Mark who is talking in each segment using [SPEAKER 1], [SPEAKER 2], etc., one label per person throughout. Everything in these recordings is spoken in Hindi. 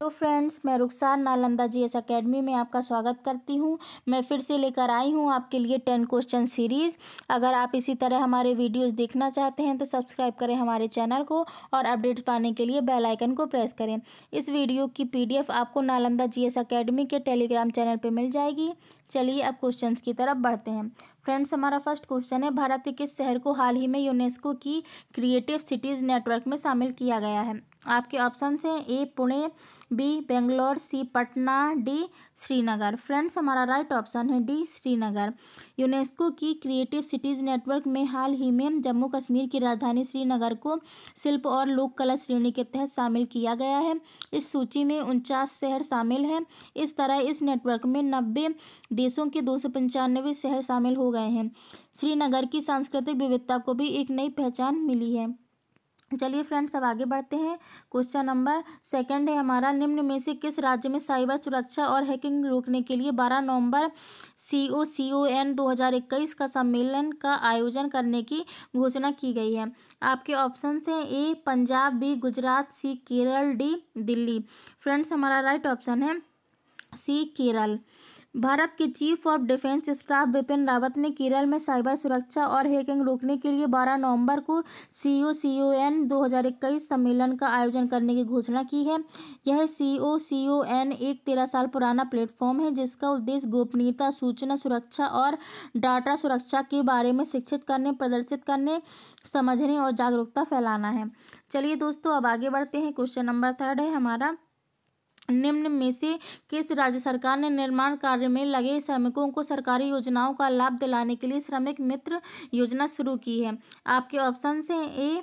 [SPEAKER 1] तो फ्रेंड्स, मैं रुखसार नालंदा जीएस एकेडमी में आपका स्वागत करती हूं। मैं फिर से लेकर आई हूं आपके लिए 10 क्वेश्चन सीरीज़। अगर आप इसी तरह हमारे वीडियोस देखना चाहते हैं तो सब्सक्राइब करें हमारे चैनल को और अपडेट्स पाने के लिए बेल आइकन को प्रेस करें। इस वीडियो की पीडीएफ आपको नालंदा जीएस एकेडमी के टेलीग्राम चैनल पर मिल जाएगी। चलिए अब क्वेश्चंस की तरफ बढ़ते हैं। फ्रेंड्स, हमारा फर्स्ट क्वेश्चन है, भारत के किस शहर को हाल ही में यूनेस्को की क्रिएटिव सिटीज़ नेटवर्क में शामिल किया गया है? आपके ऑप्शन हैं ए पुणे, बी बेंगलोर, सी पटना, डी श्रीनगर। फ्रेंड्स, हमारा राइट ऑप्शन है डी श्रीनगर। यूनेस्को की क्रिएटिव सिटीज़ नेटवर्क में हाल ही में जम्मू कश्मीर की राजधानी श्रीनगर को शिल्प और लोक कला श्रेणी के तहत शामिल किया गया है। इस सूची में 49 शहर शामिल हैं। इस तरह इस नेटवर्क में 90 देशों के 295 शहर शामिल हो गए हैं। श्रीनगर की सांस्कृतिक विविधता को भी एक नई पहचान मिली है। चलिए फ्रेंड्स, अब आगे बढ़ते हैं। क्वेश्चन नंबर सेकंड है हमारा, निम्न में से किस राज्य में साइबर सुरक्षा और हैकिंग रोकने के लिए 12 नवंबर CON 2021 का सम्मेलन का आयोजन करने की घोषणा की गई है? आपके ऑप्शन हैं ए पंजाब, बी गुजरात, सी केरल, डी दिल्ली। फ्रेंड्स, हमारा राइट ऑप्शन है सी केरल। भारत के chief of defence staff Bipin Rawat ने केरल में साइबर सुरक्षा और हैकिंग रोकने के लिए 12 नवंबर को CON 2021 सम्मेलन का आयोजन करने की घोषणा की है। यह CON एक 13 साल पुराना प्लेटफॉर्म है जिसका उद्देश्य गोपनीयता, सूचना सुरक्षा और डाटा सुरक्षा के बारे में शिक्षित करने, प्रदर्शित करने, समझने और जागरूकता फैलाना है। चलिए दोस्तों, अब आगे बढ़ते हैं। क्वेश्चन नंबर थर्ड है हमारा, निम्न में से किस राज्य सरकार ने निर्माण कार्य में लगे श्रमिकों को सरकारी योजनाओं का लाभ दिलाने के लिए श्रमिक मित्र योजना शुरू की है? आपके ऑप्शन हैं ए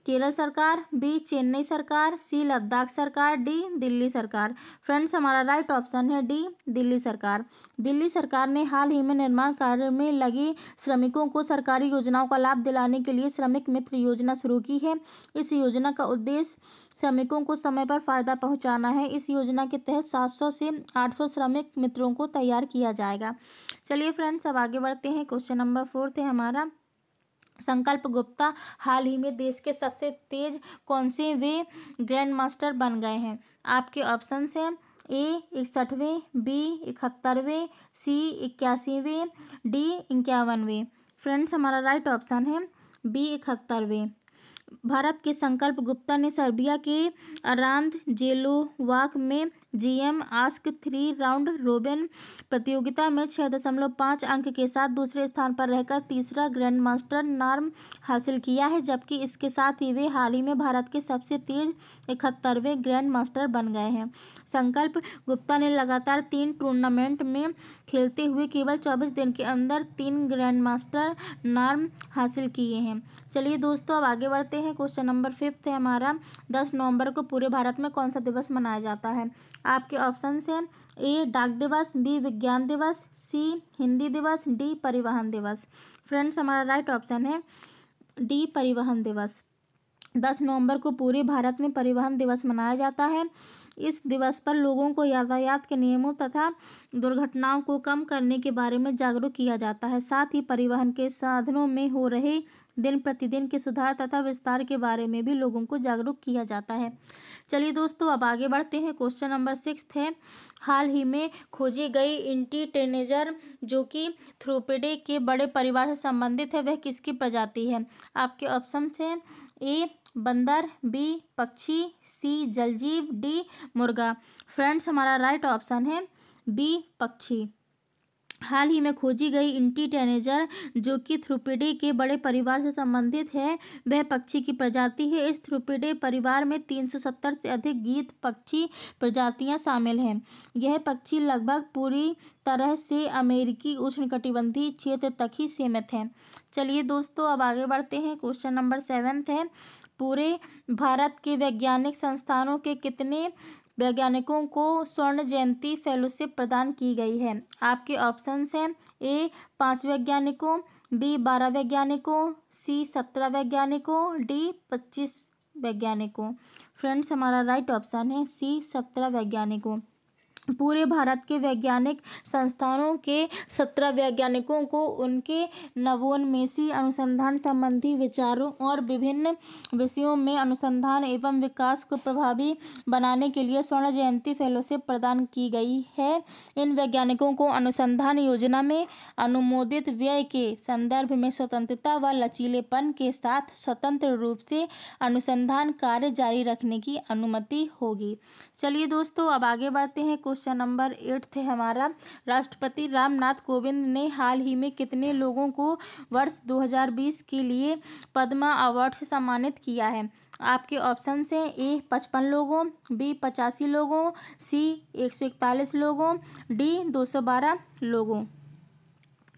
[SPEAKER 1] केरल सरकार, बी चेन्नई सरकार, सी लद्दाख सरकार, डी दिल्ली सरकार। फ्रेंड्स, हमारा राइट ऑप्शन है डी दिल्ली सरकार। दिल्ली सरकार ने हाल ही में निर्माण कार्य में लगे श्रमिकों को सरकारी योजनाओं का लाभ दिलाने के लिए श्रमिक मित्र योजना शुरू की है। इस योजना का उद्देश्य श्रमिकों को समय पर फायदा पहुंचाना है। इस योजना के तहत 700 से 800 श्रमिक मित्रों को तैयार किया जाएगा। चलिए फ्रेंड्स, अब आगे बढ़ते हैं। क्वेश्चन नंबर फोर्थ है हमारा, संकल्प गुप्ता हाल ही में देश के सबसे तेज कौन से वे ग्रैंड मास्टर बन गए हैं? आपके ऑप्शन हैं ए 61वें, बी 71वें, सी 81वें, डी 51वें। फ्रेंड्स, हमारा राइट ऑप्शन है बी 71वें। भारत के संकल्प गुप्ता ने सर्बिया के अरांध जेलोवाक में GM आस्क 3 राउंड रोबिन प्रतियोगिता में 6.5 अंक के साथ दूसरे स्थान पर रहकर तीसरा ग्रैंड मास्टर नाम हासिल किया है, जबकि इसके साथ ही वे हाल ही में भारत के सबसे तेज 71वें ग्रैंड मास्टर बन गए हैं। संकल्प गुप्ता ने लगातार 3 टूर्नामेंट में खेलते हुए केवल 24 दिन के अंदर 3 ग्रैंड मास्टर नाम हासिल किए हैं। चलिए दोस्तों, अब आगे बढ़ते हैं। क्वेश्चन नंबर फिफ्थ है हमारा, 10 नवंबर को पूरे भारत में कौन सा दिवस मनाया जाता है? आपके ऑप्शन हैं ए डाक दिवस, बी विज्ञान दिवस, सी हिंदी दिवस, डी परिवहन दिवस। फ्रेंड्स, हमारा राइट ऑप्शन है डी परिवहन दिवस। 10 नवंबर को पूरे भारत में परिवहन दिवस मनाया जाता है। इस दिवस पर लोगों को यातायात के नियमों तथा दुर्घटनाओं को कम करने के बारे में जागरूक किया जाता है। साथ ही परिवहन के साधनों में हो रहे दिन प्रतिदिन के सुधार तथा विस्तार के बारे में भी लोगों को जागरूक किया जाता है। चलिए दोस्तों, अब आगे बढ़ते हैं। क्वेश्चन नंबर 6 है, हाल ही में खोजी गई इंटीटेनेजर जो कि थ्रोपिडे के बड़े परिवार से संबंधित है, वह किसकी प्रजाति है? आपके ऑप्शन हैं ए बंदर, बी पक्षी, सी जलजीव, डी मुर्गा। फ्रेंड्स, हमारा राइट ऑप्शन है बी पक्षी। हाल ही में खोजी गई इंटीटेनेजर जो कि थ्रोपिडे के बड़े परिवार से संबंधित है, वह पक्षी की प्रजाति है। इस थ्रोपिडे परिवार में 370 से अधिक गीध पक्षी प्रजातियां शामिल हैं। यह पक्षी लगभग पूरी तरह से अमेरिकी उष्णकटिबंधीय क्षेत्र तक ही सीमित हैं। चलिए दोस्तों, अब आगे बढ़ते हैं। क्वेश्चन नंबर 7 है, पूरे भारत के वैज्ञानिक संस्थानों के कितने वैज्ञानिकों को स्वर्ण जयंती फेलोशिप प्रदान की गई है? आपके ऑप्शंस हैं ए 5 वैज्ञानिकों, बी 12 वैज्ञानिकों, सी 17 वैज्ञानिकों, डी 25 वैज्ञानिकों। फ्रेंड्स, हमारा राइट ऑप्शन है सी 17 वैज्ञानिकों। पूरे भारत के वैज्ञानिक संस्थानों के 17 वैज्ञानिकों को उनके नवोन्मेषी अनुसंधान संबंधी विचारों और विभिन्न विषयों में अनुसंधान एवं विकास को प्रभावी बनाने के लिए स्वर्ण जयंती फेलोशिप प्रदान की गई है। इन वैज्ञानिकों को अनुसंधान योजना में अनुमोदित व्यय के संदर्भ में स्वतंत्रता व लचीलेपन के साथ स्वतंत्र रूप से अनुसंधान कार्य जारी रखने की अनुमति होगी। चलिए दोस्तों, अब आगे बढ़ते हैं। क्वेश्चन नंबर 8 है हमारा, राष्ट्रपति रामनाथ कोविंद ने हाल ही में कितने लोगों को वर्ष 2020 के लिए पद्मा अवार्ड से सम्मानित किया है? आपके ऑप्शन हैं ए 55 लोगों, बी 85 लोगों, सी 141 लोगों, डी 212 लोगों।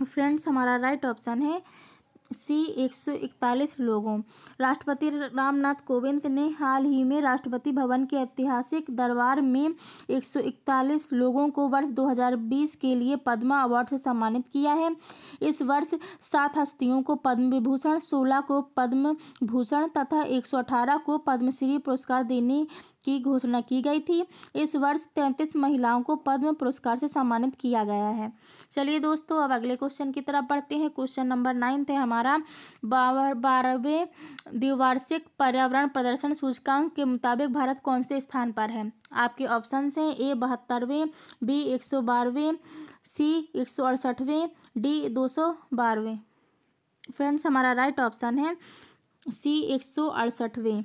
[SPEAKER 1] फ्रेंड्स, हमारा राइट ऑप्शन है सी 141 लोगों। राष्ट्रपति रामनाथ कोविंद ने हाल ही में राष्ट्रपति भवन के ऐतिहासिक दरबार में 141 लोगों को वर्ष 2020 के लिए पद्मा अवार्ड से सम्मानित किया है। इस वर्ष 7 हस्तियों को पद्म विभूषण, 16 को पद्म भूषण तथा 118 को पद्मश्री पुरस्कार देने की घोषणा की गई थी। इस वर्ष 33 महिलाओं को पद्म पुरस्कार से सम्मानित किया गया है। चलिए दोस्तों, अब अगले क्वेश्चन की तरफ बढ़ते हैं। क्वेश्चन नंबर 9 है हमारा, 12वें द्विवार्षिक पर्यावरण प्रदर्शन सूचकांक के मुताबिक भारत कौन से स्थान पर है? आपके ऑप्शन हैं ए 72वें, बी 112वें, सी 168वें, डी 212वें। फ्रेंड्स, हमारा राइट ऑप्शन है सी 168वें।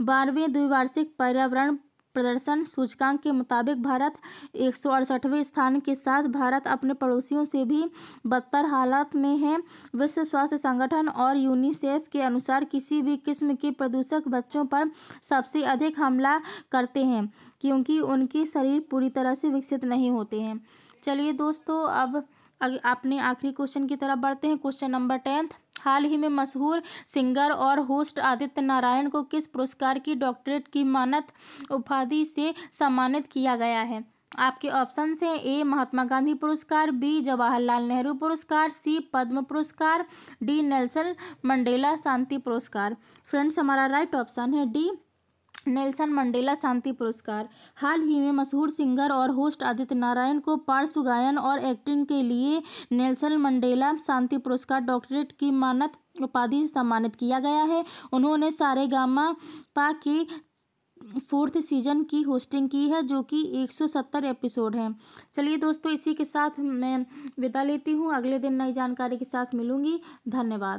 [SPEAKER 1] 12वें द्विवार्षिक पर्यावरण प्रदर्शन सूचकांक के मुताबिक भारत 168वें स्थान के साथ भारत अपने पड़ोसियों से भी बदतर हालात में है। विश्व स्वास्थ्य संगठन और यूनिसेफ के अनुसार किसी भी किस्म के प्रदूषक बच्चों पर सबसे अधिक हमला करते हैं क्योंकि उनके शरीर पूरी तरह से विकसित नहीं होते हैं। चलिए दोस्तों, अब अपने आखिरी क्वेश्चन की तरफ बढ़ते हैं। क्वेश्चन नंबर 10, हाल ही में मशहूर सिंगर और होस्ट आदित्य नारायण को किस पुरस्कार की डॉक्टरेट की मानद उपाधि से सम्मानित किया गया है? आपके ऑप्शन हैं ए महात्मा गांधी पुरस्कार, बी जवाहरलाल नेहरू पुरस्कार, सी पद्म पुरस्कार, डी नेल्सन मंडेला शांति पुरस्कार। फ्रेंड्स, हमारा राइट ऑप्शन है डी नेल्सन मंडेला शांति पुरस्कार। हाल ही में मशहूर सिंगर और होस्ट आदित्य नारायण को पार्श्व गायन और एक्टिंग के लिए नेल्सन मंडेला शांति पुरस्कार डॉक्टरेट की मानद उपाधि से सम्मानित किया गया है। उन्होंने सारेगामापा के 4th सीजन की होस्टिंग की है, जो कि 170 एपिसोड हैं। चलिए दोस्तों, इसी के साथ मैं विदा लेती हूँ। अगले दिन नई जानकारी के साथ मिलूंगी। धन्यवाद।